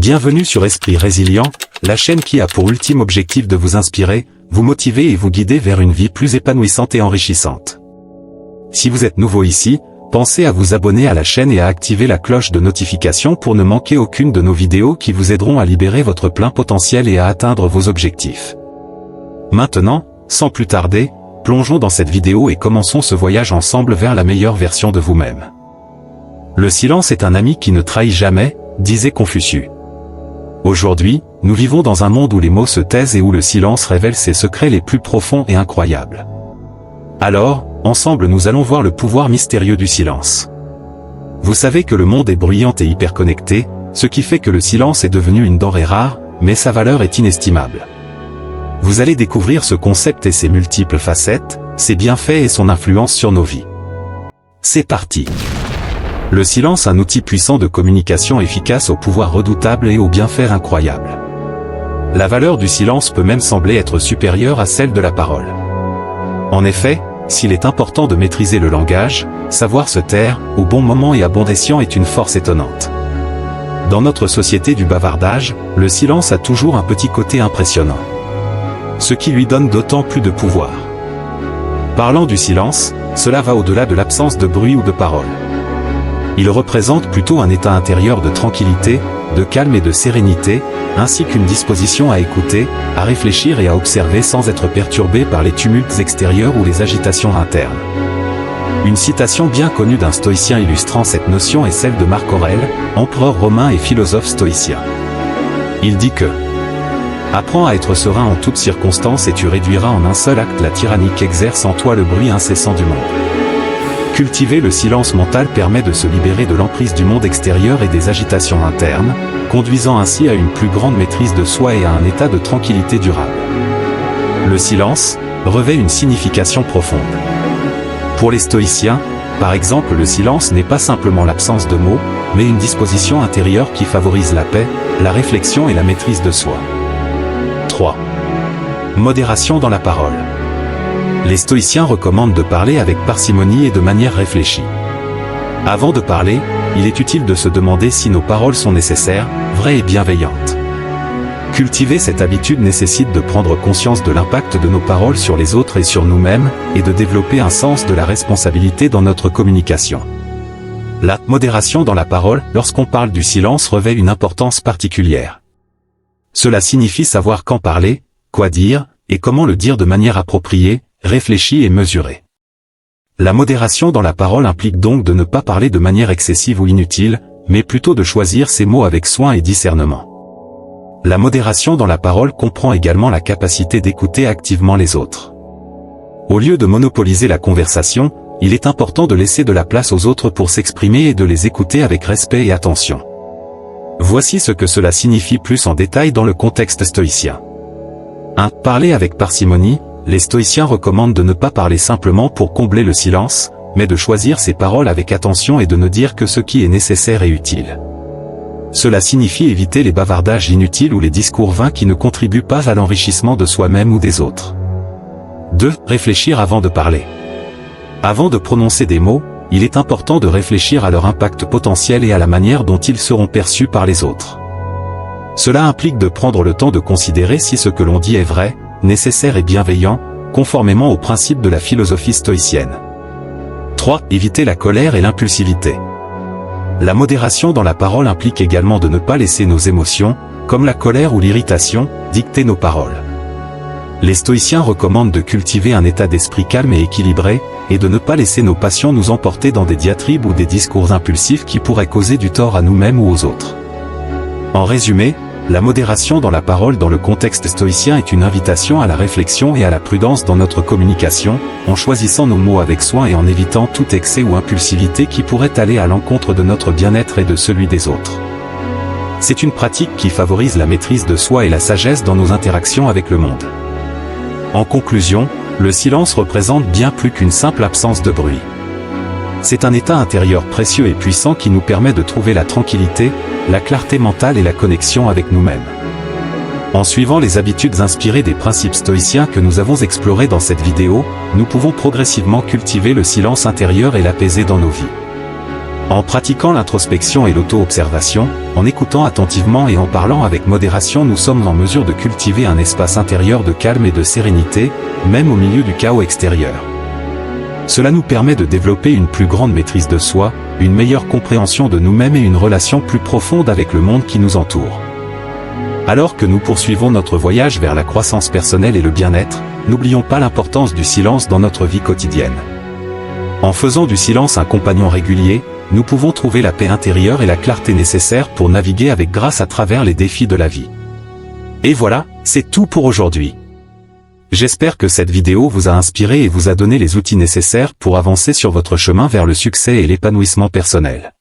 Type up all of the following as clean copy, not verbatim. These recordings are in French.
Bienvenue sur Esprit Résilient, la chaîne qui a pour ultime objectif de vous inspirer, vous motiver et vous guider vers une vie plus épanouissante et enrichissante. Si vous êtes nouveau ici, pensez à vous abonner à la chaîne et à activer la cloche de notification pour ne manquer aucune de nos vidéos qui vous aideront à libérer votre plein potentiel et à atteindre vos objectifs. Maintenant, sans plus tarder, plongeons dans cette vidéo et commençons ce voyage ensemble vers la meilleure version de vous-même. Le silence est un ami qui ne trahit jamais, disait Confucius. Aujourd'hui, nous vivons dans un monde où les mots se taisent et où le silence révèle ses secrets les plus profonds et incroyables. Alors, ensemble nous allons voir le pouvoir mystérieux du silence. Vous savez que le monde est bruyant et hyperconnecté, ce qui fait que le silence est devenu une denrée rare, mais sa valeur est inestimable. Vous allez découvrir ce concept et ses multiples facettes, ses bienfaits et son influence sur nos vies. C'est parti! Le silence, un outil puissant de communication efficace au pouvoir redoutable et aux bienfaits incroyables. La valeur du silence peut même sembler être supérieure à celle de la parole. En effet, s'il est important de maîtriser le langage, savoir se taire, au bon moment et à bon escient est une force étonnante. Dans notre société du bavardage, le silence a toujours un petit côté impressionnant. Ce qui lui donne d'autant plus de pouvoir. Parlant du silence, cela va au-delà de l'absence de bruit ou de parole. Il représente plutôt un état intérieur de tranquillité, de calme et de sérénité, ainsi qu'une disposition à écouter, à réfléchir et à observer sans être perturbé par les tumultes extérieurs ou les agitations internes. Une citation bien connue d'un stoïcien illustrant cette notion est celle de Marc Aurèle, empereur romain et philosophe stoïcien. Il dit que « Apprends à être serein en toutes circonstances et tu réduiras en un seul acte la tyrannie qu'exerce en toi le bruit incessant du monde. » Cultiver le silence mental permet de se libérer de l'emprise du monde extérieur et des agitations internes, conduisant ainsi à une plus grande maîtrise de soi et à un état de tranquillité durable. Le silence revêt une signification profonde. Pour les stoïciens, par exemple, le silence n'est pas simplement l'absence de mots, mais une disposition intérieure qui favorise la paix, la réflexion et la maîtrise de soi. 3. Modération dans la parole. Les stoïciens recommandent de parler avec parcimonie et de manière réfléchie. Avant de parler, il est utile de se demander si nos paroles sont nécessaires, vraies et bienveillantes. Cultiver cette habitude nécessite de prendre conscience de l'impact de nos paroles sur les autres et sur nous-mêmes, et de développer un sens de la responsabilité dans notre communication. La modération dans la parole, lorsqu'on parle du silence, revêt une importance particulière. Cela signifie savoir quand parler, quoi dire, et comment le dire de manière appropriée, réfléchie et mesurée. La modération dans la parole implique donc de ne pas parler de manière excessive ou inutile, mais plutôt de choisir ses mots avec soin et discernement. La modération dans la parole comprend également la capacité d'écouter activement les autres. Au lieu de monopoliser la conversation, il est important de laisser de la place aux autres pour s'exprimer et de les écouter avec respect et attention. Voici ce que cela signifie plus en détail dans le contexte stoïcien. 1. Parler avec parcimonie. Les stoïciens recommandent de ne pas parler simplement pour combler le silence, mais de choisir ses paroles avec attention et de ne dire que ce qui est nécessaire et utile. Cela signifie éviter les bavardages inutiles ou les discours vains qui ne contribuent pas à l'enrichissement de soi-même ou des autres. 2. Réfléchir avant de parler. Avant de prononcer des mots, il est important de réfléchir à leur impact potentiel et à la manière dont ils seront perçus par les autres. Cela implique de prendre le temps de considérer si ce que l'on dit est vrai, nécessaire et bienveillant, conformément aux principes de la philosophie stoïcienne. 3. Éviter la colère et l'impulsivité. La modération dans la parole implique également de ne pas laisser nos émotions, comme la colère ou l'irritation, dicter nos paroles. Les stoïciens recommandent de cultiver un état d'esprit calme et équilibré, et de ne pas laisser nos passions nous emporter dans des diatribes ou des discours impulsifs qui pourraient causer du tort à nous-mêmes ou aux autres. En résumé, la modération dans la parole dans le contexte stoïcien est une invitation à la réflexion et à la prudence dans notre communication, en choisissant nos mots avec soin et en évitant tout excès ou impulsivité qui pourrait aller à l'encontre de notre bien-être et de celui des autres. C'est une pratique qui favorise la maîtrise de soi et la sagesse dans nos interactions avec le monde. En conclusion, le silence représente bien plus qu'une simple absence de bruit. C'est un état intérieur précieux et puissant qui nous permet de trouver la tranquillité, la clarté mentale et la connexion avec nous-mêmes. En suivant les habitudes inspirées des principes stoïciens que nous avons explorés dans cette vidéo, nous pouvons progressivement cultiver le silence intérieur et l'apaiser dans nos vies. En pratiquant l'introspection et l'auto-observation, en écoutant attentivement et en parlant avec modération, nous sommes en mesure de cultiver un espace intérieur de calme et de sérénité, même au milieu du chaos extérieur. Cela nous permet de développer une plus grande maîtrise de soi, une meilleure compréhension de nous-mêmes et une relation plus profonde avec le monde qui nous entoure. Alors que nous poursuivons notre voyage vers la croissance personnelle et le bien-être, n'oublions pas l'importance du silence dans notre vie quotidienne. En faisant du silence un compagnon régulier, nous pouvons trouver la paix intérieure et la clarté nécessaires pour naviguer avec grâce à travers les défis de la vie. Et voilà, c'est tout pour aujourd'hui. J'espère que cette vidéo vous a inspiré et vous a donné les outils nécessaires pour avancer sur votre chemin vers le succès et l'épanouissement personnel.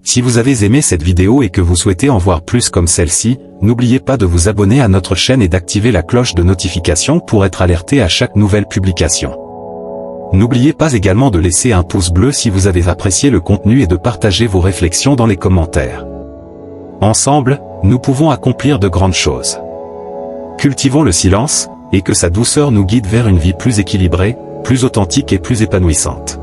Si vous avez aimé cette vidéo et que vous souhaitez en voir plus comme celle-ci, n'oubliez pas de vous abonner à notre chaîne et d'activer la cloche de notification pour être alerté à chaque nouvelle publication. N'oubliez pas également de laisser un pouce bleu si vous avez apprécié le contenu et de partager vos réflexions dans les commentaires. Ensemble, nous pouvons accomplir de grandes choses. Cultivons le silence, et que sa douceur nous guide vers une vie plus équilibrée, plus authentique et plus épanouissante.